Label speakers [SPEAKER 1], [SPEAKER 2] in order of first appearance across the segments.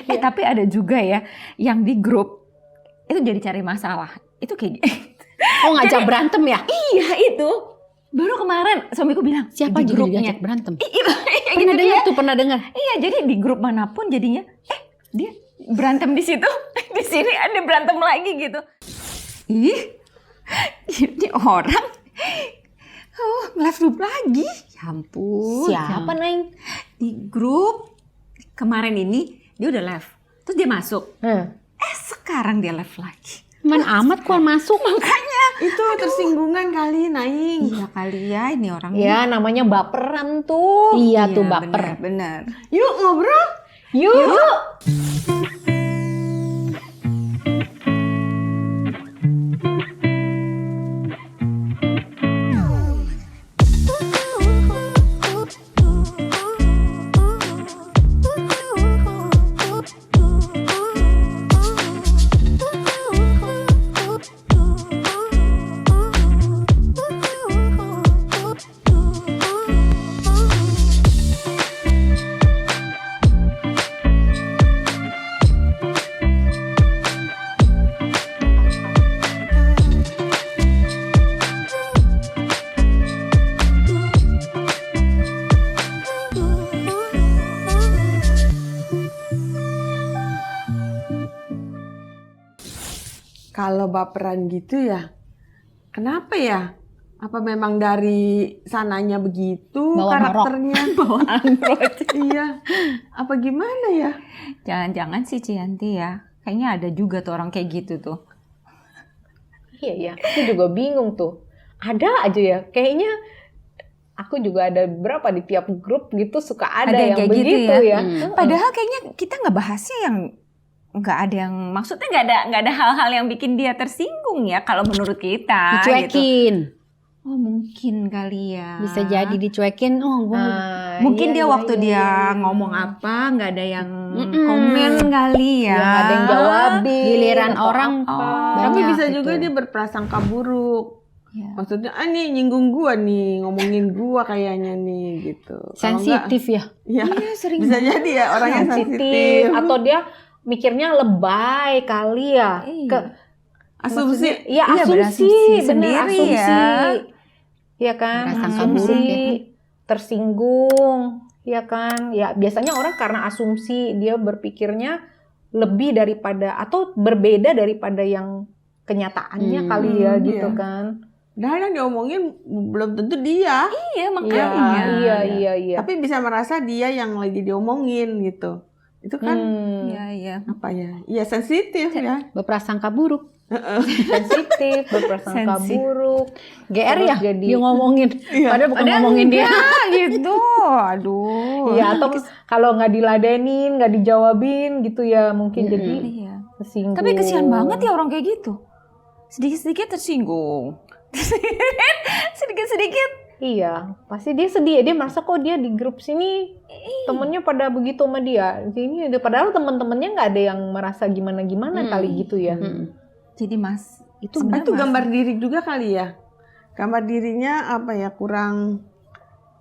[SPEAKER 1] Tapi ada juga ya yang di grup itu jadi cari masalah. Itu kayak
[SPEAKER 2] Oh, ngajak berantem ya?
[SPEAKER 1] iya itu. Baru kemarin suamiku bilang
[SPEAKER 2] Siapa
[SPEAKER 1] di
[SPEAKER 2] jadi
[SPEAKER 1] grupnya
[SPEAKER 2] diajak berantem?
[SPEAKER 1] pernah
[SPEAKER 2] dengar tuh, pernah dengar.
[SPEAKER 1] Iya, jadi di grup manapun jadinya dia berantem di situ, di sini ada berantem lagi gitu. Ih, ini orang nge-live group lagi. Ya ampun.
[SPEAKER 2] Siapa, Neng?
[SPEAKER 1] Di grup kemarin ini dia udah live. Terus dia masuk. Sekarang dia live lagi.
[SPEAKER 2] Man amat kok masuk.
[SPEAKER 1] Makanya
[SPEAKER 3] Itu tersinggungan kali, Naing.
[SPEAKER 1] iya kali ya ini orang.
[SPEAKER 2] Ya, namanya baperan tuh. Iya tuh baper.
[SPEAKER 1] Bener.
[SPEAKER 3] Yuk ngobrol.
[SPEAKER 2] Yuk.
[SPEAKER 3] Kalau baperan gitu ya, kenapa ya? Apa memang dari sananya begitu
[SPEAKER 2] Bawa
[SPEAKER 3] karakternya?
[SPEAKER 1] Bawa Android.
[SPEAKER 3] Iya. Apa gimana ya?
[SPEAKER 1] Jangan-jangan sih Cianti ya. Kayaknya ada juga tuh orang kayak gitu tuh.
[SPEAKER 2] Iya ya, aku juga bingung tuh. Ada aja ya, kayaknya aku juga ada berapa di tiap grup gitu suka ada yang
[SPEAKER 1] kayak
[SPEAKER 2] begitu
[SPEAKER 1] gitu
[SPEAKER 2] ya.
[SPEAKER 1] Padahal kayaknya kita ngebahasnya yang nggak ada yang maksudnya nggak ada hal-hal yang bikin dia tersinggung ya kalau menurut kita. Gitu.
[SPEAKER 2] Dicuekin.
[SPEAKER 1] Oh mungkin kali ya.
[SPEAKER 2] Bisa jadi dicuekin. Oh, gua
[SPEAKER 1] Mungkin dia waktu dia ngomong apa nggak ada yang komen kali ya.
[SPEAKER 2] Nggak ada yang jawabin. Giliran
[SPEAKER 1] Atau
[SPEAKER 2] orang
[SPEAKER 1] apa.
[SPEAKER 3] Tapi
[SPEAKER 2] banyak
[SPEAKER 3] bisa
[SPEAKER 2] gitu.
[SPEAKER 3] juga dia berprasangka buruk.
[SPEAKER 1] Ya.
[SPEAKER 3] Maksudnya, nih nyinggung gua nih, ngomongin gua kayaknya nih gitu. Kalau
[SPEAKER 2] sensitif ya.
[SPEAKER 3] enggak, ya,
[SPEAKER 1] Iya, sering
[SPEAKER 3] bisa jadi ya orangnya sensitif.
[SPEAKER 2] Atau dia mikirnya lebay kali ya.
[SPEAKER 1] Iya.
[SPEAKER 3] Asumsi.
[SPEAKER 2] Iya,
[SPEAKER 1] Iya,
[SPEAKER 2] asumsi,
[SPEAKER 1] berasumsi
[SPEAKER 2] bener
[SPEAKER 1] sendiri
[SPEAKER 2] asumsi.
[SPEAKER 1] ya.
[SPEAKER 2] Iya kan,
[SPEAKER 1] Berasangka
[SPEAKER 2] asumsi,
[SPEAKER 1] buruk ya.
[SPEAKER 2] tersinggung, ya kan. Ya biasanya orang karena asumsi dia berpikirnya lebih daripada atau berbeda daripada yang kenyataannya kali ya gitu
[SPEAKER 3] iya.
[SPEAKER 2] kan.
[SPEAKER 3] Padahal yang diomongin belum tentu dia.
[SPEAKER 1] Iya makanya.
[SPEAKER 2] Iya.
[SPEAKER 3] Tapi bisa merasa dia yang lagi diomongin gitu. Itu kan
[SPEAKER 1] Iya.
[SPEAKER 3] apa ya? Iya sensitif ya.
[SPEAKER 2] Berprasangka buruk. Sensitif, berprasangka
[SPEAKER 1] Sensi.
[SPEAKER 2] buruk.
[SPEAKER 1] GR
[SPEAKER 2] Terus
[SPEAKER 1] ya
[SPEAKER 2] jadi
[SPEAKER 1] dia ngomongin.
[SPEAKER 2] Padahal bukan ngomongin dia.
[SPEAKER 1] gitu. Aduh.
[SPEAKER 2] Iya, atau kalau nggak diladenin, nggak dijawabin gitu ya mungkin jadi
[SPEAKER 1] Iya.
[SPEAKER 2] tersinggung.
[SPEAKER 1] Tapi kesian banget ya orang kayak gitu. Sedikit-sedikit tersinggung. Sedikit-sedikit.
[SPEAKER 2] Iya, pasti dia sedih. Dia merasa kok dia di grup sini temennya pada begitu sama dia. Ini padahal teman-temannya nggak ada yang merasa gimana-gimana kali gitu ya.
[SPEAKER 1] Jadi Mas, itu
[SPEAKER 3] Apa
[SPEAKER 1] benar
[SPEAKER 3] itu
[SPEAKER 1] Mas?
[SPEAKER 3] gambar diri juga kali ya? Gambar dirinya apa ya kurang.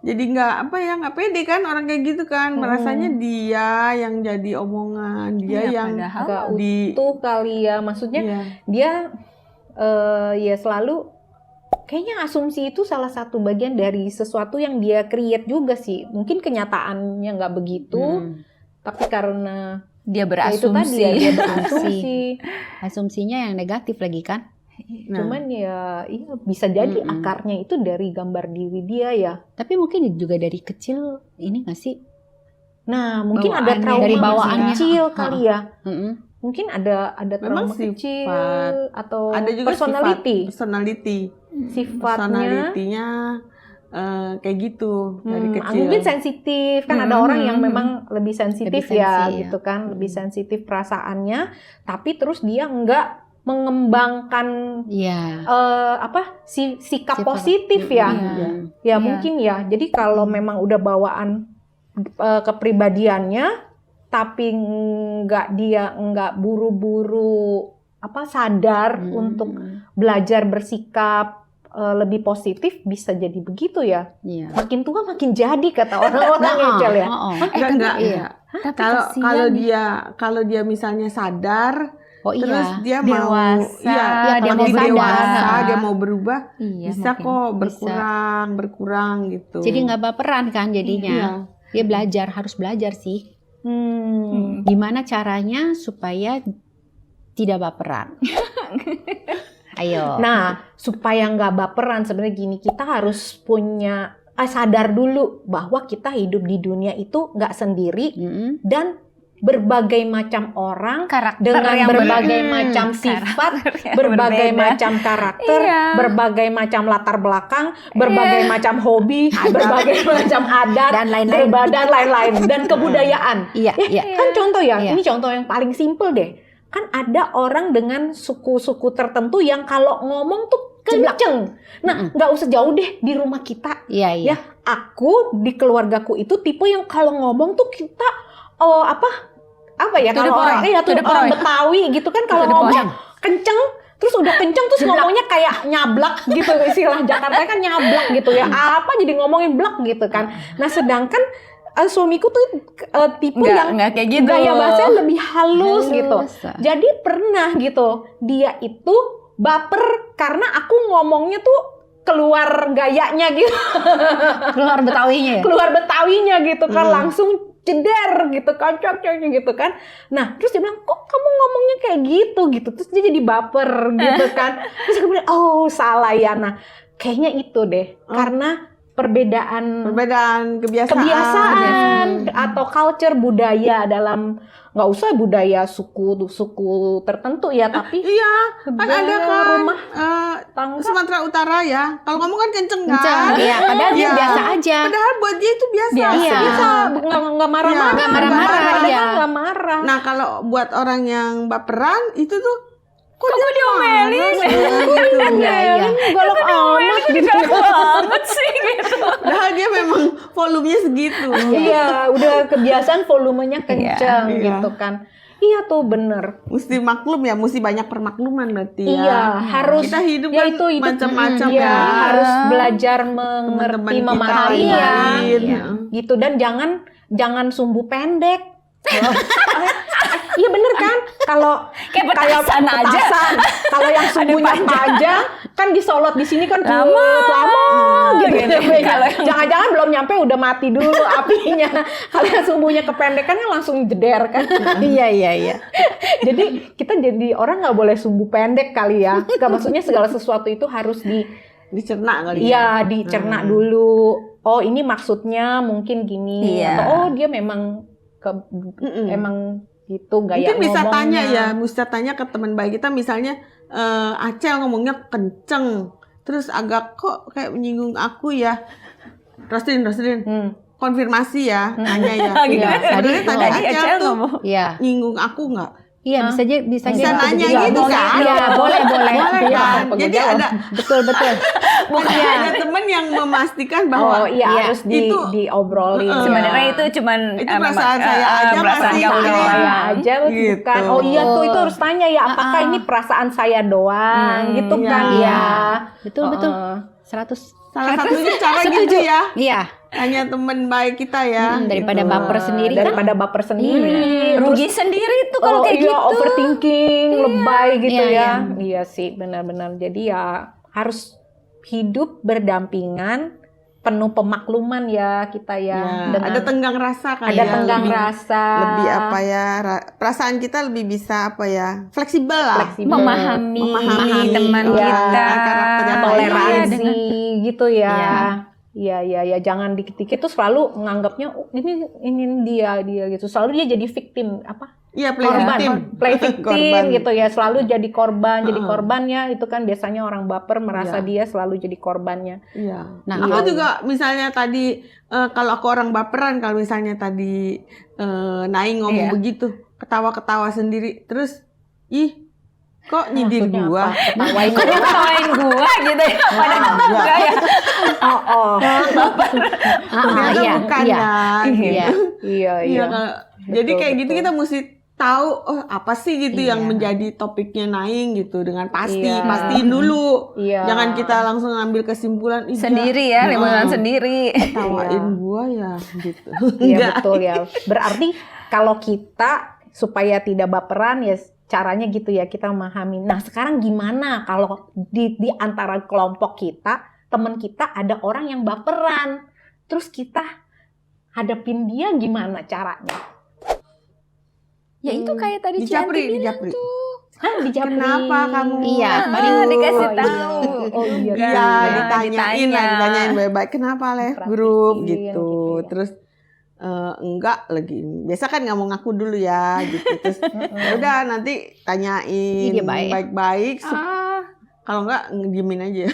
[SPEAKER 3] Jadi nggak pede kan orang kayak gitu kan. Merasanya dia yang jadi omongan, dia
[SPEAKER 1] Iya,
[SPEAKER 3] yang
[SPEAKER 1] padahal
[SPEAKER 2] Nggak
[SPEAKER 3] di
[SPEAKER 2] utuh kali ya. Maksudnya
[SPEAKER 3] iya.
[SPEAKER 2] dia ya selalu kayaknya asumsi itu salah satu bagian dari sesuatu yang dia create juga sih. Mungkin kenyataannya nggak begitu, tapi karena
[SPEAKER 1] Dia
[SPEAKER 2] ya itu tadi
[SPEAKER 1] berasumsi.
[SPEAKER 2] ya, dia berasumsi.
[SPEAKER 4] Asumsinya yang negatif lagi kan?
[SPEAKER 3] Nah,
[SPEAKER 2] Cuman ya iya bisa jadi akarnya itu dari gambar diri dia ya.
[SPEAKER 4] Tapi mungkin juga dari kecil ini nggak sih?
[SPEAKER 2] Nah mungkin ada
[SPEAKER 1] Bawaannya,
[SPEAKER 2] trauma
[SPEAKER 4] dari
[SPEAKER 2] masa
[SPEAKER 4] bawaannya.
[SPEAKER 2] kecil kali ya.
[SPEAKER 4] Mm-mm.
[SPEAKER 2] Mungkin ada
[SPEAKER 3] Memang
[SPEAKER 2] trauma
[SPEAKER 3] sifat.
[SPEAKER 2] kecil atau
[SPEAKER 3] ada juga
[SPEAKER 2] personality.
[SPEAKER 3] Personalitinya
[SPEAKER 2] Sifatnya
[SPEAKER 3] kayak gitu dari kecil.
[SPEAKER 2] mungkin sensitif kan ada orang yang memang lebih sensitif
[SPEAKER 4] Lebih
[SPEAKER 2] ya
[SPEAKER 4] sensi, ya.
[SPEAKER 2] gitu kan, lebih sensitif perasaannya, tapi terus dia enggak mengembangkan
[SPEAKER 4] Iya.
[SPEAKER 2] sikap
[SPEAKER 4] Sifat.
[SPEAKER 2] positif ya.
[SPEAKER 4] Iya.
[SPEAKER 2] Ya
[SPEAKER 1] Iya.
[SPEAKER 2] mungkin ya. Jadi kalau memang udah bawaan kepribadiannya, tapi dia enggak buru-buru sadar untuk belajar bersikap lebih positif, bisa jadi begitu ya.
[SPEAKER 4] Iya.
[SPEAKER 2] Makin tua makin jadi kata orang-orang ya Cel ya.
[SPEAKER 3] Enggak.
[SPEAKER 4] Iya.
[SPEAKER 1] Tapi
[SPEAKER 3] Kalau
[SPEAKER 1] kasihan.
[SPEAKER 3] kalau dia misalnya sadar,
[SPEAKER 4] Oh
[SPEAKER 3] terus
[SPEAKER 4] iya.
[SPEAKER 3] dia mau
[SPEAKER 1] Dewasa.
[SPEAKER 3] iya,
[SPEAKER 4] Iya, dia
[SPEAKER 3] makin
[SPEAKER 4] mau
[SPEAKER 3] dewasa,
[SPEAKER 4] sadar.
[SPEAKER 3] dia mau berubah,
[SPEAKER 1] Iya,
[SPEAKER 3] bisa
[SPEAKER 1] mungkin.
[SPEAKER 3] kok
[SPEAKER 4] Bisa.
[SPEAKER 3] berkurang gitu.
[SPEAKER 4] Jadi nggak baperan kan
[SPEAKER 3] Iya.
[SPEAKER 4] jadinya. Dia harus belajar sih.
[SPEAKER 2] Hmm.
[SPEAKER 4] Gimana caranya supaya tidak baperan? Ayo.
[SPEAKER 2] Nah, supaya nggak baperan sebenarnya gini, kita harus punya sadar dulu bahwa kita hidup di dunia itu nggak sendiri
[SPEAKER 4] Mm-mm.
[SPEAKER 2] dan berbagai macam orang
[SPEAKER 1] Karakter
[SPEAKER 2] dengan
[SPEAKER 1] yang
[SPEAKER 2] berbagai
[SPEAKER 1] ber-
[SPEAKER 2] macam
[SPEAKER 1] karakter
[SPEAKER 2] sifat,
[SPEAKER 1] yang
[SPEAKER 2] berbagai
[SPEAKER 1] berbeda.
[SPEAKER 2] macam karakter,
[SPEAKER 1] Iya.
[SPEAKER 2] berbagai macam latar belakang, berbagai macam hobi, berbagai macam adat,
[SPEAKER 4] Dan lain-lain.
[SPEAKER 2] dan lain-lain dan kebudayaan.
[SPEAKER 4] Iya, iya.
[SPEAKER 2] Kan contoh ya,
[SPEAKER 4] Iya.
[SPEAKER 2] ini contoh yang paling simpel deh. Kan ada orang dengan suku-suku tertentu yang kalau ngomong tuh kenceng. Nah, nggak usah jauh deh di rumah kita.
[SPEAKER 4] Iya, iya.
[SPEAKER 2] Ya, aku di keluargaku itu tipe yang kalau ngomong tuh kita apa ya,
[SPEAKER 1] To the
[SPEAKER 2] kalau orang
[SPEAKER 1] point.
[SPEAKER 2] ya
[SPEAKER 1] To
[SPEAKER 2] tuh
[SPEAKER 1] the
[SPEAKER 2] orang
[SPEAKER 1] point.
[SPEAKER 2] Betawi gitu kan kalau
[SPEAKER 1] To the
[SPEAKER 2] ngomong
[SPEAKER 1] point.
[SPEAKER 2] kenceng terus udah kenceng terus ngomongnya kayak nyablak gitu, istilah Jakarta kan nyablak gitu ya, apa jadi ngomongin blak gitu kan. Nah sedangkan suamiku tuh tipe yang
[SPEAKER 1] Nggak kayak gitu.
[SPEAKER 2] gaya bahasanya lebih halus gitu.
[SPEAKER 4] Halus.
[SPEAKER 2] Jadi pernah gitu dia itu baper karena aku ngomongnya tuh keluar gayanya gitu,
[SPEAKER 4] Keluar Betawinya ya?
[SPEAKER 2] keluar Betawinya gitu kan, langsung ceder gitu kan, cocoknya gitu kan. Nah terus dia bilang, kok kamu ngomongnya kayak gitu, terus dia jadi baper gitu kan. Terus aku bilang, oh salah ya. Nah kayaknya itu deh, karena perbedaan kebiasaan atau culture budaya dalam, nggak usah budaya suku tertentu ya, tapi
[SPEAKER 3] Iya, kan ada kan
[SPEAKER 2] rumah tangga.
[SPEAKER 3] Sumatera Utara ya. Kalau kamu kan kenceng kan?
[SPEAKER 4] Kenceng, iya. Padahal dia
[SPEAKER 3] Iya.
[SPEAKER 4] biasa aja.
[SPEAKER 3] Padahal buat dia itu biasa.
[SPEAKER 4] Iya.
[SPEAKER 2] Bisa nggak marah-marah,
[SPEAKER 3] Iya,
[SPEAKER 4] nggak marah-marah,
[SPEAKER 2] padahal
[SPEAKER 4] iya.
[SPEAKER 2] nggak marah.
[SPEAKER 3] Nah, kalau buat orang yang baperan itu tuh kok dia
[SPEAKER 1] diomelin?
[SPEAKER 3] marah gitu.
[SPEAKER 4] Iya, iya.
[SPEAKER 2] Golok amat gitu.
[SPEAKER 1] banget sih gitu.
[SPEAKER 3] Padahal dia memang volumenya segitu.
[SPEAKER 2] Iya, udah kebiasaan volumenya kencang
[SPEAKER 3] Iya.
[SPEAKER 2] gitu kan. Iya tuh bener.
[SPEAKER 3] Mesti maklum ya, mesti banyak permakluman berarti ya.
[SPEAKER 2] Iya, harus
[SPEAKER 3] Kita hidup
[SPEAKER 2] ya
[SPEAKER 3] kan
[SPEAKER 2] itu hidup
[SPEAKER 3] macam-macam
[SPEAKER 2] iya,
[SPEAKER 3] ya.
[SPEAKER 2] harus belajar
[SPEAKER 3] Teman-teman
[SPEAKER 2] mengerti,
[SPEAKER 3] kita
[SPEAKER 2] memahami
[SPEAKER 3] yang
[SPEAKER 2] ya.
[SPEAKER 3] lain.
[SPEAKER 4] Iya.
[SPEAKER 2] Gitu, dan jangan sumbu pendek. Iya bener kan? Kalau
[SPEAKER 1] Kayak petasan aja.
[SPEAKER 2] petasan. Kalau yang sumbunya panjang kan disolot di sini kan
[SPEAKER 1] Lama.
[SPEAKER 2] gitu.
[SPEAKER 1] Gitu. Kalau yang-
[SPEAKER 2] Jangan-jangan belum nyampe udah mati dulu apinya. Kalau yang sumbunya kependekan kan langsung jeder kan.
[SPEAKER 4] Iya, iya, iya.
[SPEAKER 2] Jadi kita jadi orang nggak boleh sumbu pendek kali ya. Nggak, maksudnya segala sesuatu itu harus
[SPEAKER 3] Dicerna kali ya.
[SPEAKER 2] iya dicerna dulu. Oh ini maksudnya mungkin gini.
[SPEAKER 1] Iya.
[SPEAKER 2] Atau oh dia memang emang gitu gaya
[SPEAKER 3] Mungkin bisa
[SPEAKER 2] ngomongnya.
[SPEAKER 3] tanya ya, bisa tanya ke teman baik kita misalnya Acel ngomongnya kenceng, terus agak kok kayak menyinggung aku ya. Roslin, konfirmasi ya, tanya ya.
[SPEAKER 1] Gitu.
[SPEAKER 2] Iya,
[SPEAKER 3] Sebenarnya tadi
[SPEAKER 1] Tadi
[SPEAKER 3] Acel
[SPEAKER 1] Acel
[SPEAKER 3] tuh
[SPEAKER 1] ngomong.
[SPEAKER 4] Iya.
[SPEAKER 3] nyinggung aku nggak?
[SPEAKER 4] Iya, bisa
[SPEAKER 3] Bisa
[SPEAKER 4] jadi
[SPEAKER 3] nanya
[SPEAKER 4] Iya,
[SPEAKER 3] gitu
[SPEAKER 4] boleh.
[SPEAKER 3] kan?
[SPEAKER 4] Iya, boleh.
[SPEAKER 3] Boleh
[SPEAKER 2] Iya,
[SPEAKER 3] kan?
[SPEAKER 2] apa
[SPEAKER 3] Jadi
[SPEAKER 2] gua
[SPEAKER 3] ada
[SPEAKER 4] Betul.
[SPEAKER 3] ada teman yang memastikan bahwa
[SPEAKER 2] Oh iya,
[SPEAKER 4] Iya,
[SPEAKER 2] harus
[SPEAKER 3] itu-
[SPEAKER 2] diobrolin.
[SPEAKER 1] Sebenarnya itu cuman
[SPEAKER 3] Itu perasaan saya aja,
[SPEAKER 1] perasaan
[SPEAKER 3] pasti
[SPEAKER 1] kamu
[SPEAKER 3] saya
[SPEAKER 1] doang.
[SPEAKER 2] saya aja
[SPEAKER 3] Gitu.
[SPEAKER 2] bukan. Oh iya tuh itu harus tanya ya, apakah ini perasaan saya doang gitu kan
[SPEAKER 3] iya.
[SPEAKER 2] ya.
[SPEAKER 4] Betul. 100.
[SPEAKER 3] salah satunya cara gitu ya.
[SPEAKER 4] Iya.
[SPEAKER 3] Tanya teman baik kita ya.
[SPEAKER 4] Daripada baper sendiri kan.
[SPEAKER 2] Daripada baper sendiri.
[SPEAKER 1] Rugi sendiri tuh kalau kayak
[SPEAKER 2] iya,
[SPEAKER 1] gitu.
[SPEAKER 2] overthinking, lebay gitu
[SPEAKER 4] Iya,
[SPEAKER 2] ya. Iya sih, benar-benar. Jadi ya harus hidup berdampingan, penuh pemakluman ya kita ya.
[SPEAKER 3] Ya,
[SPEAKER 2] Dengan
[SPEAKER 3] ada tenggang rasa kan
[SPEAKER 2] ada
[SPEAKER 3] ya.
[SPEAKER 2] tenggang
[SPEAKER 3] lebih,
[SPEAKER 2] rasa.
[SPEAKER 3] lebih apa ya, perasaan kita lebih bisa apa ya, fleksibel lah.
[SPEAKER 2] Fleksibel.
[SPEAKER 1] memahami teman
[SPEAKER 2] Iya,
[SPEAKER 1] kita.
[SPEAKER 3] karakter yang
[SPEAKER 2] toleransi gitu ya.
[SPEAKER 1] Iya.
[SPEAKER 2] Iya, jangan dikit-dikit tuh selalu menganggapnya oh, ini dia gitu. Selalu dia jadi victim apa?
[SPEAKER 3] Iya, play
[SPEAKER 2] Korban,
[SPEAKER 3] victim.
[SPEAKER 2] play victim
[SPEAKER 3] Korban.
[SPEAKER 2] gitu ya. Selalu jadi korban, jadi korbannya itu kan biasanya orang baper merasa
[SPEAKER 3] Iya.
[SPEAKER 2] dia selalu jadi korbannya.
[SPEAKER 3] Iya.
[SPEAKER 4] Nah,
[SPEAKER 3] Aku
[SPEAKER 4] kalau-
[SPEAKER 3] juga misalnya tadi kalau aku orang baperan, kalau misalnya tadi Naing ngomong
[SPEAKER 1] Iya.
[SPEAKER 3] begitu, ketawa-ketawa sendiri, terus ih kok nyindir
[SPEAKER 2] Maksudnya
[SPEAKER 3] gua?
[SPEAKER 2] apa? Ketawain
[SPEAKER 1] Kok ketawain gua gitu ya? Padahal enggak ya.
[SPEAKER 2] oh.
[SPEAKER 3] Ternyata
[SPEAKER 4] iya,
[SPEAKER 3] bukan
[SPEAKER 4] iya.
[SPEAKER 3] ya.
[SPEAKER 4] Iya.
[SPEAKER 2] Iya.
[SPEAKER 3] Iya, jadi
[SPEAKER 2] Betul,
[SPEAKER 3] kayak gitu
[SPEAKER 2] betul.
[SPEAKER 3] kita mesti tahu apa sih gitu yang menjadi topiknya Naing gitu dengan pastiin dulu.
[SPEAKER 2] Iya.
[SPEAKER 3] Jangan kita langsung ambil kesimpulan
[SPEAKER 1] Sendiri ya, limunan sendiri.
[SPEAKER 3] tawain gua ya gitu.
[SPEAKER 2] Iya betul ya. Berarti kalau kita supaya tidak baperan ya caranya gitu ya, kita memahami. Nah sekarang gimana kalau di antara kelompok kita, teman kita ada orang yang baperan, terus kita hadapin dia gimana caranya?
[SPEAKER 1] Ya itu kayak tadi Cianti bilang
[SPEAKER 3] dijapri.
[SPEAKER 2] Hah, dijapri.
[SPEAKER 3] Kenapa kamu?
[SPEAKER 4] Iya,
[SPEAKER 1] dikasih
[SPEAKER 2] iya.
[SPEAKER 1] tahu.
[SPEAKER 2] Oh iya.
[SPEAKER 3] Iya, ditanyain baik-baik kenapa live grup
[SPEAKER 2] Perhatiin,
[SPEAKER 3] gitu.
[SPEAKER 2] gitu ya.
[SPEAKER 3] Terus enggak lagi. Biasa kan nggak mau ngaku dulu ya gitu. Terus ya udah nanti tanyain
[SPEAKER 4] Iya, baik.
[SPEAKER 3] baik-baik. Kalau enggak diemin aja.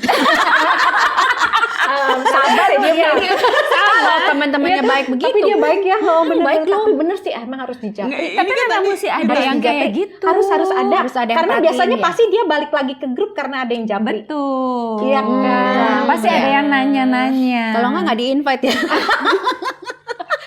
[SPEAKER 2] Sabar dia.
[SPEAKER 4] Kalau teman-temannya baik begitu.
[SPEAKER 2] Tapi dia baik ya, bener,
[SPEAKER 4] Baik loh.
[SPEAKER 2] tapi bener sih emang harus dijapri.
[SPEAKER 3] Nggak,
[SPEAKER 1] Tapi
[SPEAKER 3] ini kan
[SPEAKER 1] memang
[SPEAKER 3] tadi
[SPEAKER 1] mesti ada
[SPEAKER 2] harus
[SPEAKER 1] yang
[SPEAKER 2] dijapri.
[SPEAKER 1] kayak gitu.
[SPEAKER 2] Harus ada.
[SPEAKER 4] Harus ada yang
[SPEAKER 2] Karena
[SPEAKER 4] perhatiin
[SPEAKER 2] biasanya
[SPEAKER 4] ya.
[SPEAKER 2] pasti dia balik lagi ke grup karena ada yang japri.
[SPEAKER 1] Betul.
[SPEAKER 2] Iya kan?
[SPEAKER 1] Pasti ada yang nanya-nanya.
[SPEAKER 4] Kalau nggak di-invite ya.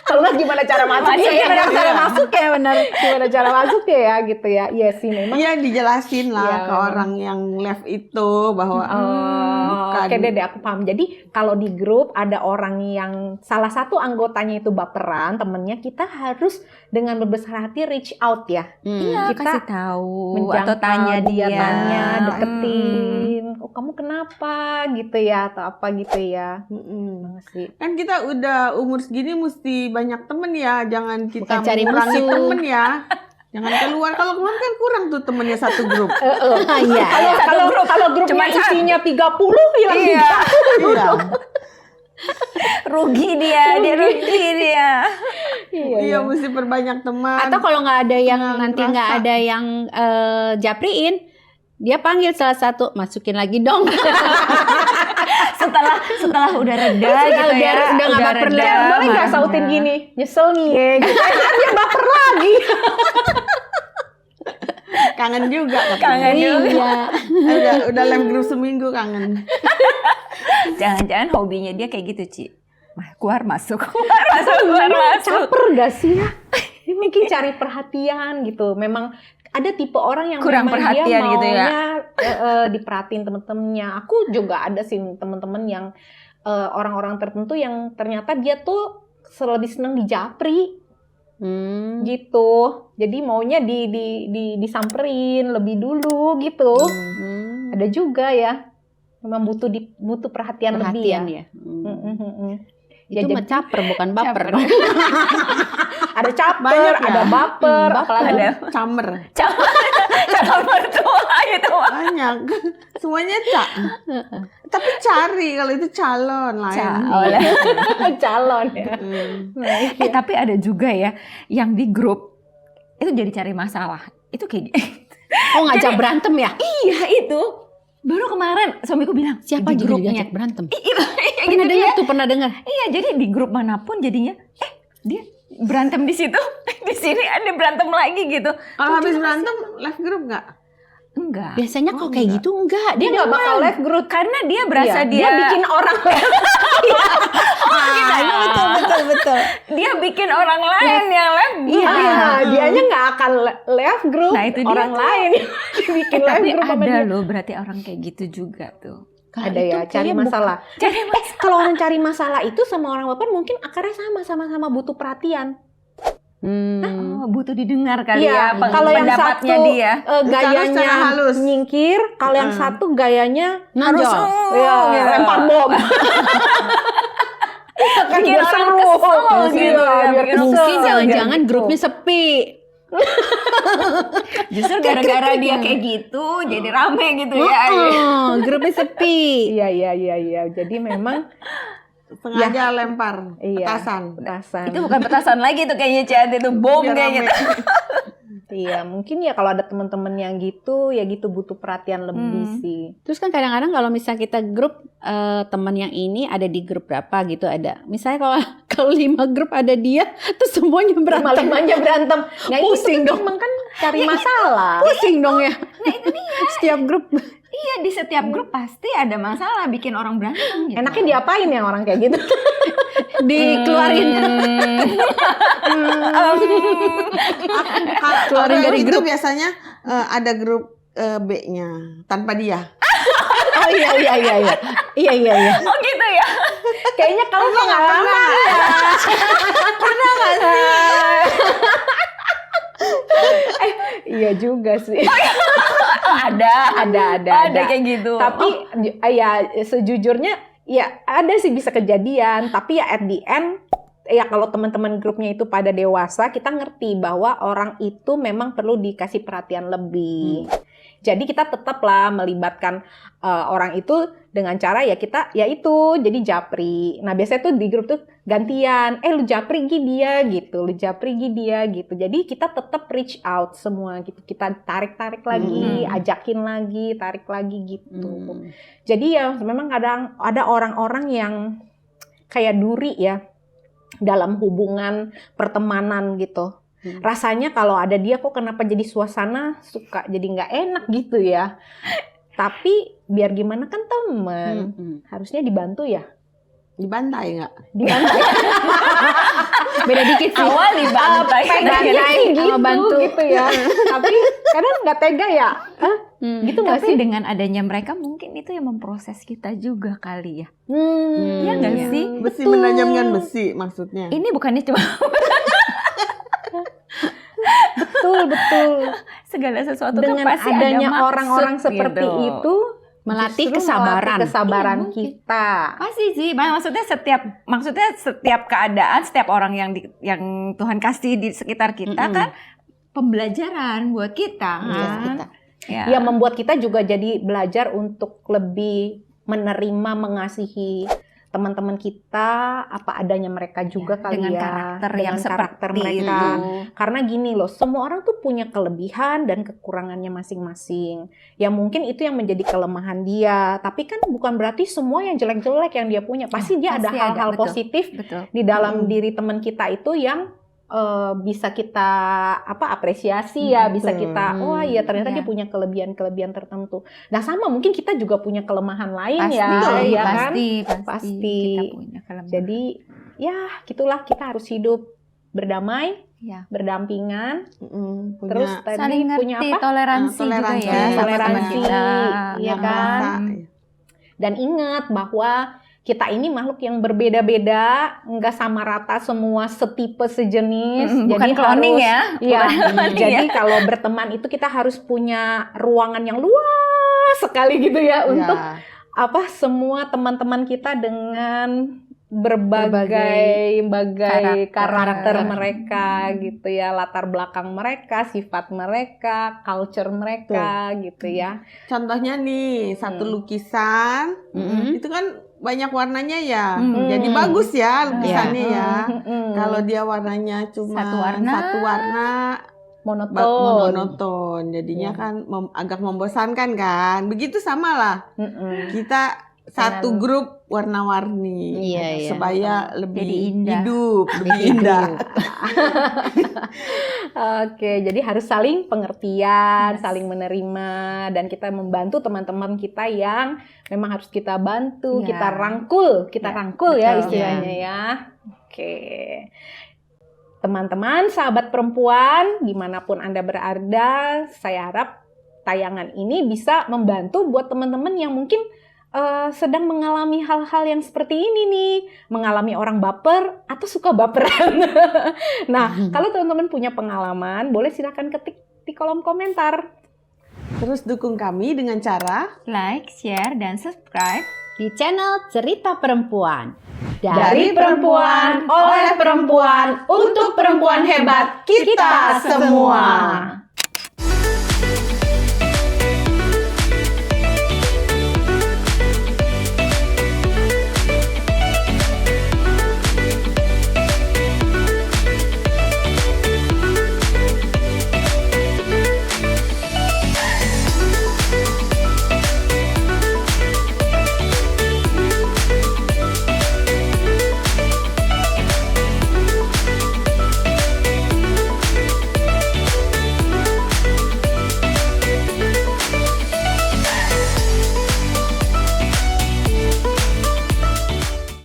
[SPEAKER 2] Kalau nggak gimana cara masuknya? Gimana cara
[SPEAKER 3] Iya.
[SPEAKER 2] masuk ya benar? Gimana cara masuknya ya gitu ya? Iya sih memang.
[SPEAKER 3] Iya dijelasin lah
[SPEAKER 2] Iya.
[SPEAKER 3] ke orang yang live itu bahwa bukan.
[SPEAKER 2] Oke deh aku paham. Jadi kalau di grup ada orang yang salah satu anggotanya itu baperan, temennya, kita harus dengan berbesar hati reach out ya.
[SPEAKER 1] Iya,
[SPEAKER 2] Kita
[SPEAKER 1] kasih tahu
[SPEAKER 2] Menjangkau
[SPEAKER 1] atau tanya dia.
[SPEAKER 2] tanya, deketin. Oh kamu kenapa gitu ya atau apa gitu ya? Banget sih.
[SPEAKER 3] Kan kita udah umur segini mesti banyak temen ya, jangan kita
[SPEAKER 4] Bukan cari
[SPEAKER 3] mengurangi
[SPEAKER 4] musuh.
[SPEAKER 3] temen ya. Jangan keluar, kalau keluar kan kurang tuh temennya satu grup.
[SPEAKER 4] Iya.
[SPEAKER 2] Kalau grupnya
[SPEAKER 1] Cuma
[SPEAKER 2] isinya 30 hilang
[SPEAKER 1] Iya.
[SPEAKER 3] Iya.
[SPEAKER 1] Rugi dia rugi dia.
[SPEAKER 3] Iya, mesti perbanyak teman.
[SPEAKER 4] Atau kalau nggak ada yang
[SPEAKER 3] Jangan
[SPEAKER 4] nanti nggak
[SPEAKER 3] ngerasa.
[SPEAKER 4] ada yang japriin, dia panggil salah satu, masukin lagi dong.
[SPEAKER 1] Setelah udah reda gitu ya.
[SPEAKER 4] udah nggak baper
[SPEAKER 1] reda,
[SPEAKER 4] lagi.
[SPEAKER 2] Boleh nggak
[SPEAKER 1] marahnya.
[SPEAKER 2] sautin gini? Nyesel nih ya gitu. Dia baper lagi.
[SPEAKER 3] Kangen juga.
[SPEAKER 1] Kangen juga.
[SPEAKER 4] Iya.
[SPEAKER 3] Udah live grup seminggu kangen.
[SPEAKER 1] Jangan-jangan hobinya dia kayak gitu, Ci. Keluar masuk, keluar masuk.
[SPEAKER 2] Caper gak sih ya? Dia mungkin cari perhatian gitu. Memang ada tipe orang yang
[SPEAKER 1] Kurang
[SPEAKER 2] memang dia
[SPEAKER 1] perhatian gitu ya.
[SPEAKER 2] maunya diperhatiin temen-temennya. Aku juga ada sih temen-temen yang orang-orang tertentu yang ternyata dia tuh lebih seneng dijapri gitu. Jadi maunya disamperin lebih dulu gitu. Ada juga ya. Memang butuh perhatian lebih ya.
[SPEAKER 4] Perhatian ya.
[SPEAKER 2] Ya,
[SPEAKER 4] Itu
[SPEAKER 2] jadi-
[SPEAKER 4] mah caper bukan baper dong.
[SPEAKER 2] Ada caper,
[SPEAKER 3] Banyak ya?
[SPEAKER 2] ada baper, apalagi
[SPEAKER 1] Ada
[SPEAKER 3] Camer.
[SPEAKER 1] calon mertua gitu.
[SPEAKER 3] Banyak. Semuanya tapi cari kalau itu calon lain.
[SPEAKER 2] calon ya.
[SPEAKER 1] Tapi ada juga ya yang di grup itu jadi cari masalah. Itu kayak
[SPEAKER 4] Oh ngajak berantem ya?
[SPEAKER 1] iya itu. Baru kemarin suamiku bilang
[SPEAKER 4] Siapa
[SPEAKER 1] di
[SPEAKER 4] juga
[SPEAKER 1] grupnya.
[SPEAKER 4] diajak berantem?
[SPEAKER 1] Iya,
[SPEAKER 4] Pernah dengar tuh, pernah dengar.
[SPEAKER 1] Iya, jadi di grup manapun jadinya dia berantem di situ, di sini ada berantem lagi gitu.
[SPEAKER 3] Kalau habis berantem live grup nggak?
[SPEAKER 1] Enggak.
[SPEAKER 4] Biasanya kalau kayak gitu enggak.
[SPEAKER 2] Dia nggak bakal live group
[SPEAKER 1] Karena dia berasa
[SPEAKER 2] Iya,
[SPEAKER 1] dia
[SPEAKER 2] bikin orang
[SPEAKER 4] betul.
[SPEAKER 1] dia bikin orang lain yang live.
[SPEAKER 2] Iya, dianya nggak akan live group
[SPEAKER 1] Nah, itu dia
[SPEAKER 2] orang
[SPEAKER 1] tuh.
[SPEAKER 2] lain bikin live
[SPEAKER 1] Tapi
[SPEAKER 2] group sama
[SPEAKER 1] ada
[SPEAKER 2] dia.
[SPEAKER 1] loh berarti orang kayak gitu juga tuh.
[SPEAKER 2] Ada ya, cari masalah.
[SPEAKER 1] Cari masalah.
[SPEAKER 2] Kalau orang cari masalah itu sama orang baper mungkin akarnya sama-sama butuh perhatian.
[SPEAKER 1] Oh, butuh didengar kali
[SPEAKER 2] Iya,
[SPEAKER 1] ya
[SPEAKER 2] kalau yang
[SPEAKER 1] pendapatnya
[SPEAKER 2] satu
[SPEAKER 1] dia.
[SPEAKER 3] Secara
[SPEAKER 2] Gayanya
[SPEAKER 3] halus.
[SPEAKER 2] nyingkir, kalau yang satu gayanya
[SPEAKER 4] Nonjol.
[SPEAKER 2] ya, lempar bom. Kan
[SPEAKER 1] Bikin
[SPEAKER 2] biar
[SPEAKER 1] orang
[SPEAKER 2] seru.
[SPEAKER 1] kesel gitu
[SPEAKER 2] Iya,
[SPEAKER 1] ya,
[SPEAKER 2] biar
[SPEAKER 1] bikin
[SPEAKER 2] kesel.
[SPEAKER 4] Mungkin jangan-jangan
[SPEAKER 2] Gitu.
[SPEAKER 4] grupnya sepi.
[SPEAKER 1] Justru gara-gara dia kayak gitu jadi rame gitu ya.
[SPEAKER 4] Grupnya sepi.
[SPEAKER 2] Iya. Jadi memang
[SPEAKER 3] Sengaja lempar
[SPEAKER 2] iya,
[SPEAKER 3] petasan.
[SPEAKER 2] petasan.
[SPEAKER 1] Itu bukan petasan lagi tuh kayaknya Cianti itu bom
[SPEAKER 3] Biar
[SPEAKER 1] kayak
[SPEAKER 3] rame.
[SPEAKER 1] gitu.
[SPEAKER 2] Iya, mungkin ya kalau ada teman-teman yang gitu, ya gitu butuh perhatian lebih sih.
[SPEAKER 4] Terus kan kadang-kadang kalau misalnya kita grup teman yang ini ada di grup berapa gitu ada. Misalnya kalau 5 grup ada dia, terus semuanya berantem.
[SPEAKER 2] Lima-limanya berantem. Nah,
[SPEAKER 4] Pusing
[SPEAKER 2] itu
[SPEAKER 4] dong.
[SPEAKER 2] memang kan cari masalah.
[SPEAKER 4] Pusing dong ya. Setiap grup.
[SPEAKER 1] Iya Iya, di setiap grup pasti ada masalah bikin orang berantem gitu.
[SPEAKER 2] Enaknya diapain ya orang kayak gitu?
[SPEAKER 4] Dikeluarin.
[SPEAKER 3] Kalau yang itu biasanya ada grup B-nya tanpa dia.
[SPEAKER 2] Oh iya. Iya.
[SPEAKER 1] Oh gitu ya.
[SPEAKER 2] Kayaknya kamu pengalaman.
[SPEAKER 3] Pernah nggak sih?
[SPEAKER 2] Iya juga sih.
[SPEAKER 1] Ada
[SPEAKER 2] Ada
[SPEAKER 1] kayak gitu.
[SPEAKER 2] Tapi ya sejujurnya ya ada sih bisa kejadian. Tapi ya at the end ya kalau teman-teman grupnya itu pada dewasa, kita ngerti bahwa orang itu memang perlu dikasih perhatian lebih. Jadi kita tetaplah melibatkan orang itu dengan cara ya kita ya itu jadi japri. Nah biasanya tuh di grup tuh gantian, lu japri dia gitu, lu japri dia gitu. Jadi kita tetap reach out semua gitu. Kita tarik lagi, ajakin lagi, tarik lagi gitu. Jadi ya memang kadang ada orang-orang yang kayak duri ya dalam hubungan pertemanan gitu. Rasanya kalau ada dia kok kenapa jadi suasana suka jadi nggak enak gitu ya. Tapi biar gimana kan teman, harusnya dibantu ya.
[SPEAKER 3] Dibantai nggak?
[SPEAKER 2] Dibantai.
[SPEAKER 4] Beda dikit sih.
[SPEAKER 1] Awal dibantai.
[SPEAKER 2] Pengennya sih gitu,
[SPEAKER 4] bantu.
[SPEAKER 2] gitu ya. Tapi kadang nggak tega ya. Gitu nggak
[SPEAKER 1] Tapi
[SPEAKER 2] sih?
[SPEAKER 1] dengan adanya mereka mungkin itu yang memproses kita juga kali ya. Iya nggak
[SPEAKER 2] Iya.
[SPEAKER 1] sih?
[SPEAKER 3] Besi menajamkan besi maksudnya.
[SPEAKER 1] Ini bukannya cuma
[SPEAKER 2] Betul.
[SPEAKER 1] segala sesuatu
[SPEAKER 2] Dengan
[SPEAKER 1] kan pasti
[SPEAKER 2] adanya
[SPEAKER 1] ada maksud
[SPEAKER 2] orang-orang seperti
[SPEAKER 1] gitu.
[SPEAKER 2] itu
[SPEAKER 4] Melatih
[SPEAKER 2] justru
[SPEAKER 4] kesabaran.
[SPEAKER 2] melatih kesabaran
[SPEAKER 1] Iya, mungkin.
[SPEAKER 2] kita.
[SPEAKER 1] Pasti sih, maksudnya setiap keadaan, setiap orang yang Tuhan kasih di sekitar kita kan pembelajaran buat kita kan. Ya.
[SPEAKER 2] Ya membuat kita juga jadi belajar untuk lebih menerima, mengasihi teman-teman kita apa adanya mereka juga kali
[SPEAKER 1] dengan
[SPEAKER 2] ya.
[SPEAKER 1] karakter
[SPEAKER 2] Dengan
[SPEAKER 1] yang
[SPEAKER 2] karakter
[SPEAKER 1] seperti
[SPEAKER 2] mereka.
[SPEAKER 1] itu.
[SPEAKER 2] Karena gini loh, semua orang tuh punya kelebihan dan kekurangannya masing-masing. Ya mungkin itu yang menjadi kelemahan dia. Tapi kan bukan berarti semua yang jelek-jelek yang dia punya. Pasti dia ada
[SPEAKER 1] pasti
[SPEAKER 2] hal-hal
[SPEAKER 1] betul.
[SPEAKER 2] positif
[SPEAKER 1] Betul.
[SPEAKER 2] di dalam diri teman kita itu yang bisa kita apresiasi ya, bisa kita wah iya ternyata dia punya kelebihan-kelebihan tertentu. Nah sama mungkin kita juga punya kelemahan lain ya, ya kan? Pasti.
[SPEAKER 1] Kita punya kelemahan.
[SPEAKER 2] Jadi ya gitulah kita harus hidup berdamai,
[SPEAKER 1] Ya.
[SPEAKER 2] berdampingan,
[SPEAKER 3] Punya
[SPEAKER 2] terus tadi
[SPEAKER 1] Saling
[SPEAKER 2] punya
[SPEAKER 1] ngerti,
[SPEAKER 2] apa?
[SPEAKER 1] toleransi juga
[SPEAKER 3] toleransi
[SPEAKER 1] ya sama teman
[SPEAKER 2] toleransi,
[SPEAKER 1] kita.
[SPEAKER 2] iya
[SPEAKER 3] yang
[SPEAKER 2] kan?
[SPEAKER 3] merasa,
[SPEAKER 2] Dan ingat bahwa kita ini makhluk yang berbeda-beda, nggak sama rata semua setipe sejenis.
[SPEAKER 1] Bukan cloning ya.
[SPEAKER 2] Iya.
[SPEAKER 1] Bukan cloning
[SPEAKER 2] Jadi
[SPEAKER 1] ya.
[SPEAKER 2] kalau berteman itu kita harus punya ruangan yang luas sekali gitu ya untuk semua teman-teman kita dengan berbagai karakter mereka gitu ya, latar belakang mereka, sifat mereka, culture mereka gitu ya.
[SPEAKER 3] Contohnya nih satu lukisan itu kan banyak warnanya ya, jadi bagus ya lukisannya ya. Kalau dia warnanya cuma
[SPEAKER 1] Satu warna,
[SPEAKER 2] monoton.
[SPEAKER 3] jadinya kan agak membosankan kan. Begitu sama lah. Kita satu grup warna-warni supaya lebih
[SPEAKER 1] Jadi indah.
[SPEAKER 3] hidup, lebih indah.
[SPEAKER 2] Oke, jadi harus saling pengertian, saling menerima, dan kita membantu teman-teman kita yang memang harus kita bantu,
[SPEAKER 1] Ya.
[SPEAKER 2] kita rangkul ya
[SPEAKER 1] betul.
[SPEAKER 2] istilahnya ya. Oke. Teman-teman, sahabat perempuan, dimanapun Anda berada, saya harap tayangan ini bisa membantu buat teman-teman yang mungkin sedang mengalami hal-hal yang seperti ini nih, mengalami orang baper atau suka baperan. Nah, kalau teman-teman punya pengalaman, boleh silakan ketik di kolom komentar.
[SPEAKER 3] Terus dukung kami dengan cara
[SPEAKER 1] like, share, dan subscribe.
[SPEAKER 4] Di channel Cerita Perempuan.
[SPEAKER 2] Dari perempuan, oleh perempuan, untuk perempuan hebat kita semua.